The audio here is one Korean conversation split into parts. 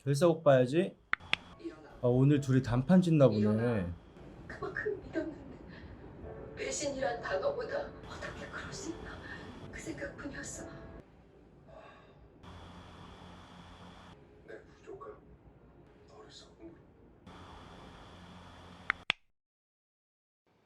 결사곡 봐야지. 오늘 둘이 단판 짓나 보네. 그만큼 믿었는데 배신이란 단어보다 어떻게 그럴 수 있나 그 생각뿐이었어. 내 부족한 어리석음.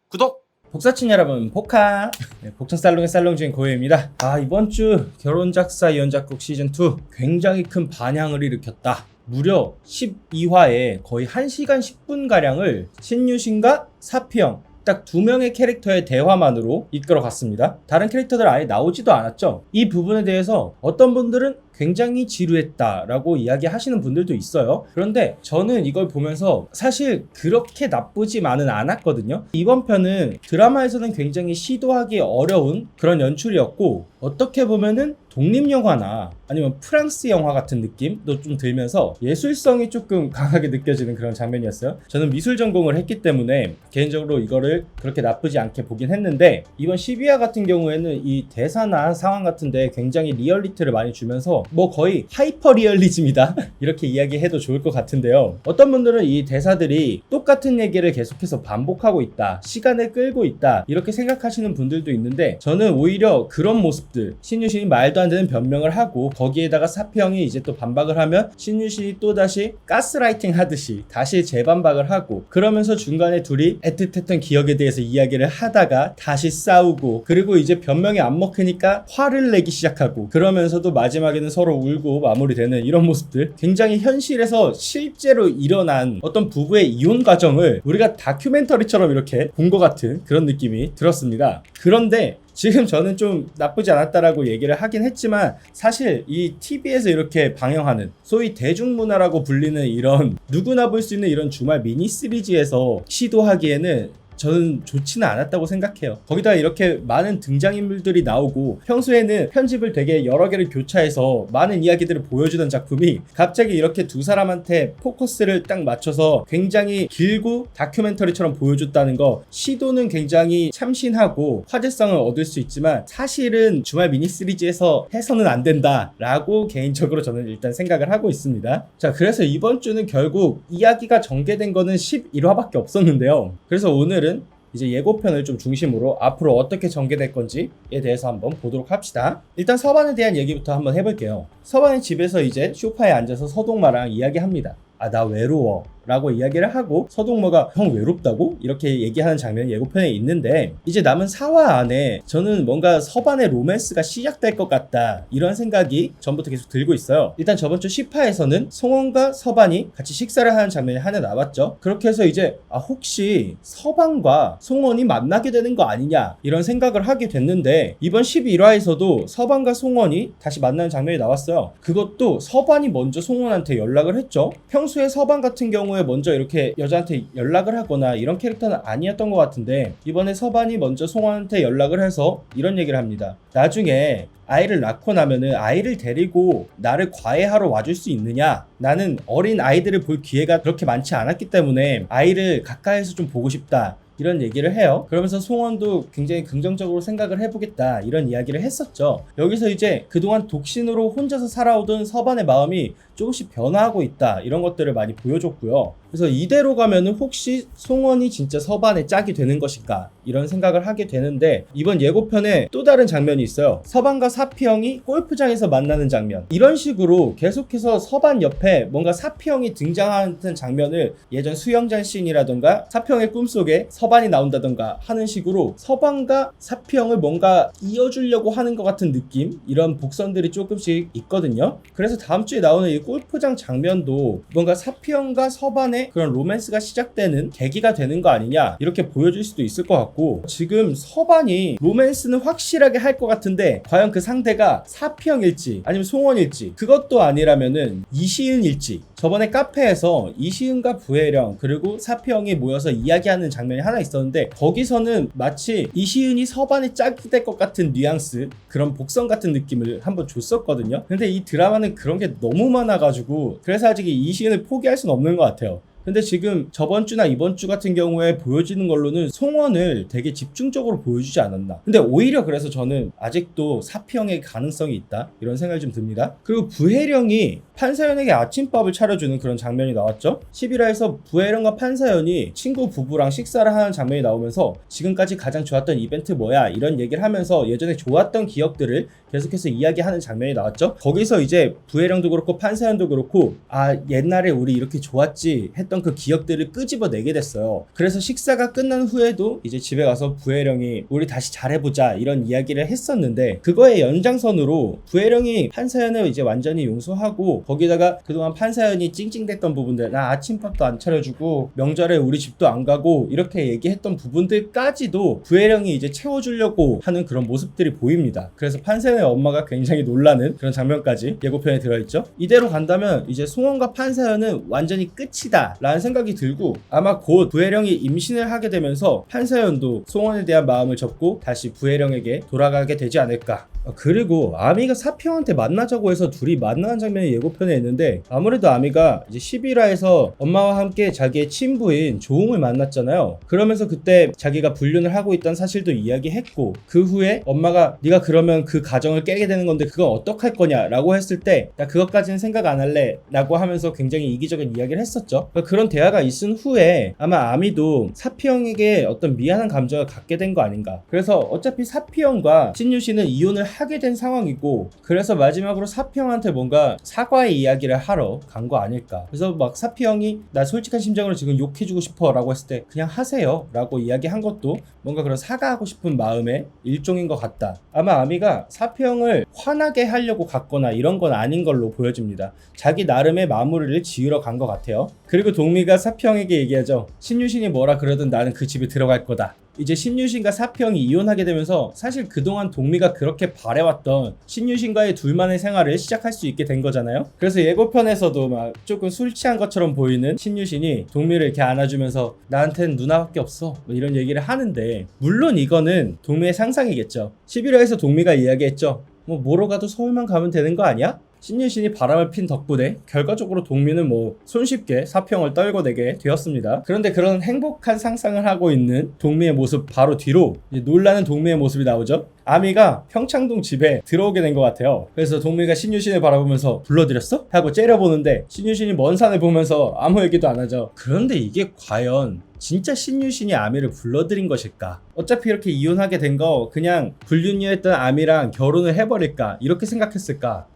구독! 복사친 여러분, 복하! 복층 살롱의 살롱 주인 고혜입니다. 이번 주 결혼작사 연작곡 시즌2 굉장히 큰 반향을 일으켰다. 무려 12화에 거의 1시간 10분가량을 신유신과 사피형 딱 2명의 캐릭터의 대화만으로 이끌어갔습니다. 다른 캐릭터들 아예 나오지도 않았죠. 이 부분에 대해서 어떤 분들은 굉장히 지루했다라고 이야기하시는 분들도 있어요. 그런데 저는 이걸 보면서 사실 그렇게 나쁘지만은 않았거든요. 이번 편은 드라마에서는 굉장히 시도하기 어려운 그런 연출이었고, 어떻게 보면은 독립영화나 아니면 프랑스 영화 같은 느낌도 좀 들면서 예술성이 조금 강하게 느껴지는 그런 장면이었어요. 저는 미술 전공을 했기 때문에 개인적으로 이거를 그렇게 나쁘지 않게 보긴 했는데, 이번 12화 같은 경우에는 이 대사나 상황 같은데 굉장히 리얼리티를 많이 주면서 거의 하이퍼 리얼리즘이다 이렇게 이야기해도 좋을 것 같은데요. 어떤 분들은 이 대사들이 똑같은 얘기를 계속해서 반복하고 있다, 시간을 끌고 있다, 이렇게 생각하시는 분들도 있는데, 저는 오히려 그런 모습들, 신유신이 말도 안 되는 변명을 하고 거기에다가 사피형이 이제 또 반박을 하면 신유신이 또다시 가스라이팅 하듯이 다시 재반박을 하고, 그러면서 중간에 둘이 애틋했던 기억에 대해서 이야기를 하다가 다시 싸우고, 그리고 이제 변명이 안 먹히니까 화를 내기 시작하고, 그러면서도 마지막에는 서로 울고 마무리되는 이런 모습들, 굉장히 현실에서 실제로 일어난 어떤 부부의 이혼 과정을 우리가 다큐멘터리처럼 이렇게 본 것 같은 그런 느낌이 들었습니다. 그런데 지금 저는 좀 나쁘지 않았다라고 얘기를 하긴 했지만, 사실 이 TV에서 이렇게 방영하는 소위 대중문화라고 불리는 이런 누구나 볼 수 있는 이런 주말 미니 시리즈에서 시도하기에는 저는 좋지는 않았다고 생각해요. 거기다가 이렇게 많은 등장인물들이 나오고 평소에는 편집을 되게 여러 개를 교차해서 많은 이야기들을 보여주던 작품이 갑자기 이렇게 두 사람한테 포커스를 딱 맞춰서 굉장히 길고 다큐멘터리처럼 보여줬다는 거, 시도는 굉장히 참신하고 화제성을 얻을 수 있지만 사실은 주말 미니 시리즈에서 해서는 안 된다라고 개인적으로 저는 일단 생각을 하고 있습니다. 자, 그래서 이번 주는 결국 이야기가 전개된 거는 11화밖에 없었는데요. 그래서 오늘은 이제 예고편을 좀 중심으로 앞으로 어떻게 전개될 건지에 대해서 한번 보도록 합시다. 일단 서반에 대한 얘기부터 한번 해볼게요. 서반이 집에서 이제 소파에 앉아서 서동마랑 이야기합니다. 나 외로워 라고 이야기를 하고, 서동모가 형 외롭다고? 이렇게 얘기하는 장면이 예고편에 있는데, 이제 남은 4화 안에 저는 뭔가 서반의 로맨스가 시작될 것 같다, 이런 생각이 전부터 계속 들고 있어요. 일단 저번주 10화에서는 송원과 서반이 같이 식사를 하는 장면이 하나 나왔죠. 그렇게 해서 이제 혹시 서반과 송원이 만나게 되는 거 아니냐, 이런 생각을 하게 됐는데, 이번 11화에서도 서반과 송원이 다시 만나는 장면이 나왔어요. 그것도 서반이 먼저 송원한테 연락을 했죠. 평소에 서반 같은 경우에 먼저 이렇게 여자한테 연락을 하거나 이런 캐릭터는 아니었던 것 같은데, 이번에 서반이 먼저 송원한테 연락을 해서 이런 얘기를 합니다. 나중에 아이를 낳고 나면은 아이를 데리고 나를 과외하러 와줄 수 있느냐? 나는 어린 아이들을 볼 기회가 그렇게 많지 않았기 때문에 아이를 가까이서 좀 보고 싶다, 이런 얘기를 해요. 그러면서 송원도 굉장히 긍정적으로 생각을 해보겠다, 이런 이야기를 했었죠. 여기서 이제 그동안 독신으로 혼자서 살아오던 서반의 마음이 조금씩 변화하고 있다, 이런 것들을 많이 보여줬고요. 그래서 이대로 가면은 혹시 송원이 진짜 서반의 짝이 되는 것인가, 이런 생각을 하게 되는데, 이번 예고편에 또 다른 장면이 있어요. 서반과 사피형이 골프장에서 만나는 장면. 이런 식으로 계속해서 서반 옆에 뭔가 사피형이 등장하는 장면을 예전 수영장 씬이라던가 사피형의 꿈속에 서반이 나온다던가 하는 식으로 서반과 사피형을 뭔가 이어주려고 하는 것 같은 느낌, 이런 복선들이 조금씩 있거든요. 그래서 다음 주에 나오는 이 골프장 장면도 뭔가 사피형과 서반의 그런 로맨스가 시작되는 계기가 되는 거 아니냐, 이렇게 보여줄 수도 있을 것 같고, 지금 서반이 로맨스는 확실하게 할 것 같은데 과연 그 상대가 사피형일지 아니면 송원일지, 그것도 아니라면은 이시은일지. 저번에 카페에서 이시은과 부혜령 그리고 사피형이 모여서 이야기하는 장면이 하나 있었는데, 거기서는 마치 이시은이 서반의 짝이 될 것 같은 뉘앙스, 그런 복선 같은 느낌을 한번 줬었거든요. 근데 이 드라마는 그런 게 너무 많아가지고, 그래서 아직 이 이시은을 포기할 수는 없는 것 같아요. 근데 지금 저번 주나 이번 주 같은 경우에 보여지는 걸로는 송원을 되게 집중적으로 보여주지 않았나. 근데 오히려 그래서 저는 아직도 사피형의 가능성이 있다 이런 생각이 좀 듭니다. 그리고 부혜령이 판사연에게 아침밥을 차려주는 그런 장면이 나왔죠. 11화에서 부혜령과 판사연이 친구 부부랑 식사를 하는 장면이 나오면서 지금까지 가장 좋았던 이벤트 뭐야 이런 얘기를 하면서 예전에 좋았던 기억들을 계속해서 이야기하는 장면이 나왔죠. 거기서 이제 부혜령도 그렇고 판사연도 그렇고 아 옛날에 우리 이렇게 좋았지 했던 그 기억들을 끄집어내게 됐어요. 그래서 식사가 끝난 후에도 이제 집에 가서 부혜령이 우리 다시 잘해보자 이런 이야기를 했었는데 그거의 연장선으로 부혜령이 판사연을 이제 완전히 용서하고 거기다가 그동안 판사연이 찡찡댔던 부분들 나 아침밥도 안 차려주고 명절에 우리 집도 안 가고 이렇게 얘기했던 부분들까지도 부혜령이 이제 채워주려고 하는 그런 모습들이 보입니다. 그래서 판사연의 엄마가 굉장히 놀라는 그런 장면까지 예고편에 들어있죠. 이대로 간다면 이제 송원과 판사연은 완전히 끝이다 라는 생각이 들고 아마 곧 부혜령이 임신을 하게 되면서 판사연도 송원에 대한 마음을 접고 다시 부혜령에게 돌아가게 되지 않을까. 그리고 아미가 사피형한테 만나자고 해서 둘이 만나는 장면이 예고편에 있는데 아무래도 아미가 이제 11화에서 엄마와 함께 자기의 친부인 조웅을 만났잖아요. 그러면서 그때 자기가 불륜을 하고 있다는 사실도 이야기했고 그 후에 엄마가 네가 그러면 그 가정을 깨게 되는 건데 그건 어떡할 거냐 라고 했을 때 나 그것까지는 생각 안 할래 라고 하면서 굉장히 이기적인 이야기를 했었죠. 그런 대화가 있은 후에 아마 아미도 사피형에게 어떤 미안한 감정을 갖게 된 거 아닌가. 그래서 어차피 사피형과 신유씨는 이혼을 하게 된 상황이고 그래서 마지막으로 사피형한테 뭔가 사과의 이야기를 하러 간 거 아닐까. 그래서 막 사피형이 나 솔직한 심정으로 지금 욕해주고 싶어 라고 했을 때 그냥 하세요 라고 이야기한 것도 뭔가 그런 사과하고 싶은 마음의 일종인 것 같다. 아마 아미가 사피형을 화나게 하려고 갔거나 이런 건 아닌 걸로 보여집니다. 자기 나름의 마무리를 지으러 간 것 같아요. 그리고 동미가 사피형에게 얘기하죠. 신유신이 뭐라 그러든 나는 그 집에 들어갈 거다. 이제 신유신과 사피형이 이혼하게 되면서 사실 그동안 동미가 그렇게 바래왔던 신유신과의 둘만의 생활을 시작할 수 있게 된 거잖아요. 그래서 예고편에서도 막 조금 술 취한 것처럼 보이는 신유신이 동미를 이렇게 안아주면서 나한텐 누나밖에 없어 뭐 이런 얘기를 하는데 물론 이거는 동미의 상상이겠죠. 11화에서 동미가 이야기했죠. 뭐 뭐로 가도 서울만 가면 되는 거 아니야? 신유신이 바람을 핀 덕분에 결과적으로 동미는 뭐 손쉽게 사피형을 떨궈내게 되었습니다. 그런데 그런 행복한 상상을 하고 있는 동미의 모습 바로 뒤로 이제 놀라는 동미의 모습이 나오죠. 아미가 평창동 집에 들어오게 된 것 같아요. 그래서 동미가 신유신을 바라보면서 불러드렸어? 하고 째려보는데 신유신이 먼 산을 보면서 아무 얘기도 안 하죠. 그런데 이게 과연 진짜 신유신이 아미를 불러들인 것일까? 어차피 이렇게 이혼하게 된 거 그냥 불륜이었던 아미랑 결혼을 해버릴까? 이렇게 생각했을까?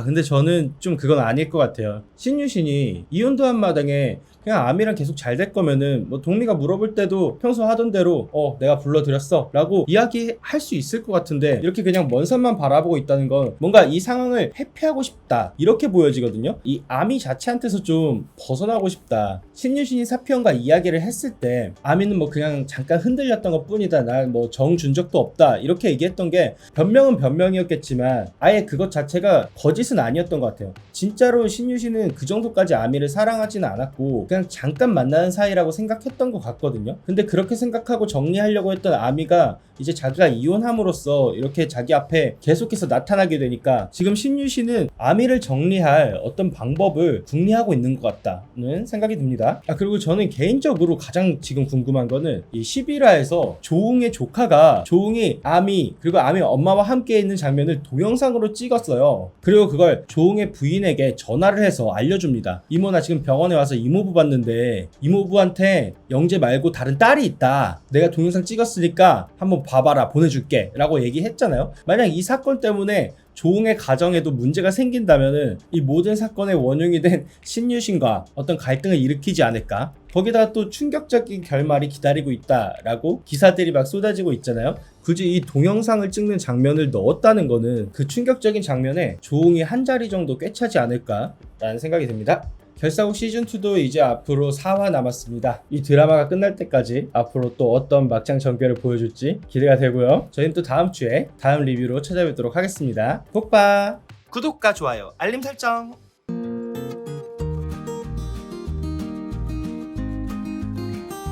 근데 저는 좀 그건 아닐 것 같아요. 신유신이 이혼도 한 마당에 그냥 아미랑 계속 잘 될 거면은 뭐 동미가 물어볼 때도 평소 하던 대로 내가 불러드렸어 라고 이야기할 수 있을 것 같은데 이렇게 그냥 먼 산만 바라보고 있다는 건 뭔가 이 상황을 회피하고 싶다 이렇게 보여지거든요. 이 아미 자체한테서 좀 벗어나고 싶다. 신유신이 사피형과 이야기를 했을 때 아미는 뭐 그냥 잠깐 흔들렸던 것 뿐이다. 난 뭐 정 준 적도 없다 이렇게 얘기했던 게 변명은 변명이었겠지만 아예 그것 자체가 거짓은 아니었던 것 같아요. 진짜로 신유신은 그 정도까지 아미를 사랑하지는 않았고 그냥 잠깐 만나는 사이라고 생각했던 것 같거든요. 근데 그렇게 생각하고 정리하려고 했던 아미가 이제 자기가 이혼함으로써 이렇게 자기 앞에 계속해서 나타나게 되니까 지금 신유신은 아미를 정리할 어떤 방법을 궁리하고 있는 것 같다는 생각이 듭니다. 그리고 저는 개인적으로 가장 지금 궁금한 거는 이 11화에서 조웅의 조카가 조웅이 아미 그리고 아미 엄마와 함께 있는 장면을 동영상으로 찍었어요. 그리고 그걸 조웅의 부인에게 전화를 해서 알려줍니다. 이모 나 지금 병원에 와서 이모부 봤는데 이모부한테 영재 말고 다른 딸이 있다. 내가 동영상 찍었으니까 한번 봐봐라 보내줄게 라고 얘기했잖아요. 만약 이 사건 때문에 조웅의 가정에도 문제가 생긴다면은 이 모든 사건의 원흉이 된 신유신과 어떤 갈등을 일으키지 않을까. 거기다가 또 충격적인 결말이 기다리고 있다라고 기사들이 막 쏟아지고 있잖아요. 굳이 이 동영상을 찍는 장면을 넣었다는 거는 그 충격적인 장면에 조웅이 한 자리 정도 꿰차지 않을까 라는 생각이 듭니다. 결사국 시즌2도 이제 앞으로 4화 남았습니다. 이 드라마가 끝날 때까지 앞으로 또 어떤 막장 전개를 보여줄지 기대가 되고요. 저희는 또 다음 주에 다음 리뷰로 찾아뵙도록 하겠습니다. 복 봐! 구독과 좋아요, 알림 설정!